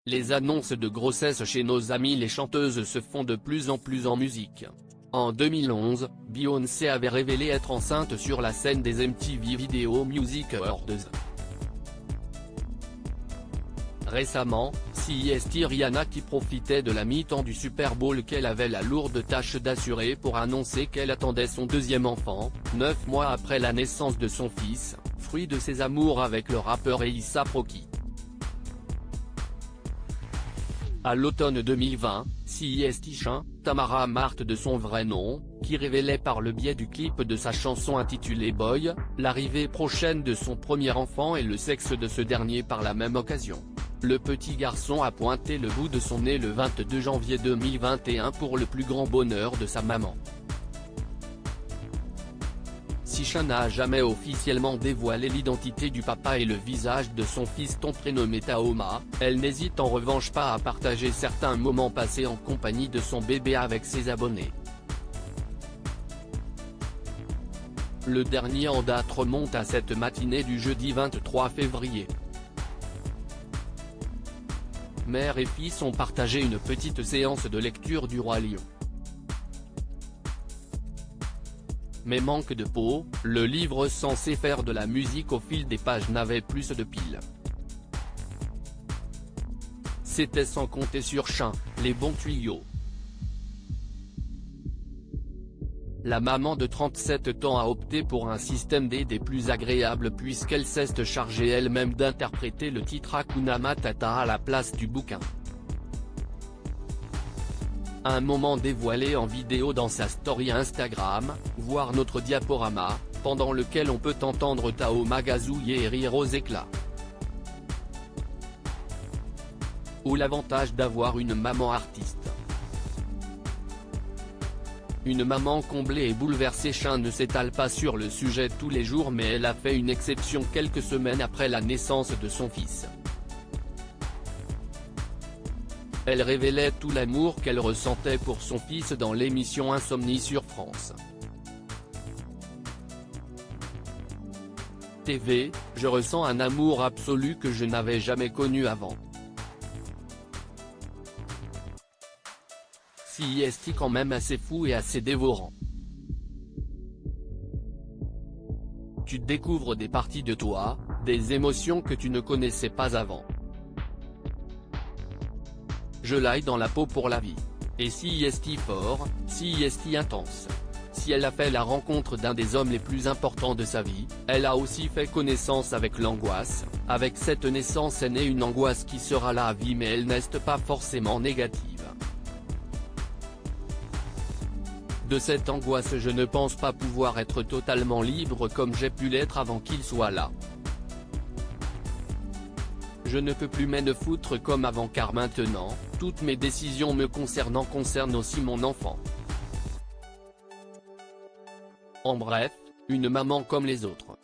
Les annonces de grossesse chez nos amies les chanteuses se font de plus en plus en musique. En 2011, Beyoncé avait révélé être enceinte sur la scène des MTV Video Music Awards. Récemment, c'est Rihanna qui profitait de la mi-temps du Super Bowl qu'elle avait la lourde tâche d'assurer pour annoncer qu'elle attendait son deuxième enfant, 9 mois après la naissance de son fils, fruit de ses amours avec le rappeur A$AP Rocky. À l'automne 2020, c'est Tamara Marthe de son vrai nom, qui révélait par le biais du clip de sa chanson intitulée Boy, l'arrivée prochaine de son premier enfant et le sexe de ce dernier par la même occasion. Le petit garçon a pointé le bout de son nez le 22 janvier 2021 pour le plus grand bonheur de sa maman. Sisha n'a jamais officiellement dévoilé l'identité du papa et le visage de son fiston prénommé Tahoma, elle n'hésite en revanche pas à partager certains moments passés en compagnie de son bébé avec ses abonnés. Le dernier en date remonte à cette matinée du jeudi 23 février. Mère et fils ont partagé une petite séance de lecture du Roi Lion. Mais manque de peau, le livre censé faire de la musique au fil des pages n'avait plus de piles. C'était sans compter sur Chin, les bons tuyaux. La maman de 37 ans a opté pour un système des plus agréables puisqu'elle s'est chargée elle-même d'interpréter le titre Hakuna Matata à la place du bouquin. Un moment dévoilé en vidéo dans sa story Instagram, voire notre diaporama, pendant lequel on peut entendre Tahoma gazouiller et rire aux éclats. Ou l'avantage d'avoir une maman artiste. Une maman comblée et bouleversée. Chin ne s'étale pas sur le sujet tous les jours mais elle a fait une exception quelques semaines après la naissance de son fils. Elle révélait tout l'amour qu'elle ressentait pour son fils dans l'émission Insomnie sur France TV, je ressens un amour absolu que je n'avais jamais connu avant. C'est quand même assez fou et assez dévorant. Tu découvres des parties de toi, des émotions que tu ne connaissais pas avant. Je l'aille dans la peau pour la vie. Et c'est fort, c'est intense. Si elle a fait la rencontre d'un des hommes les plus importants de sa vie, elle a aussi fait connaissance avec l'angoisse. Avec cette naissance est née une angoisse qui sera là à vie mais elle n'est pas forcément négative. De cette angoisse je ne pense pas pouvoir être totalement libre comme j'ai pu l'être avant qu'il soit là. Je ne peux plus m'en foutre comme avant car maintenant, toutes mes décisions me concernant concernent aussi mon enfant. En bref, une maman comme les autres.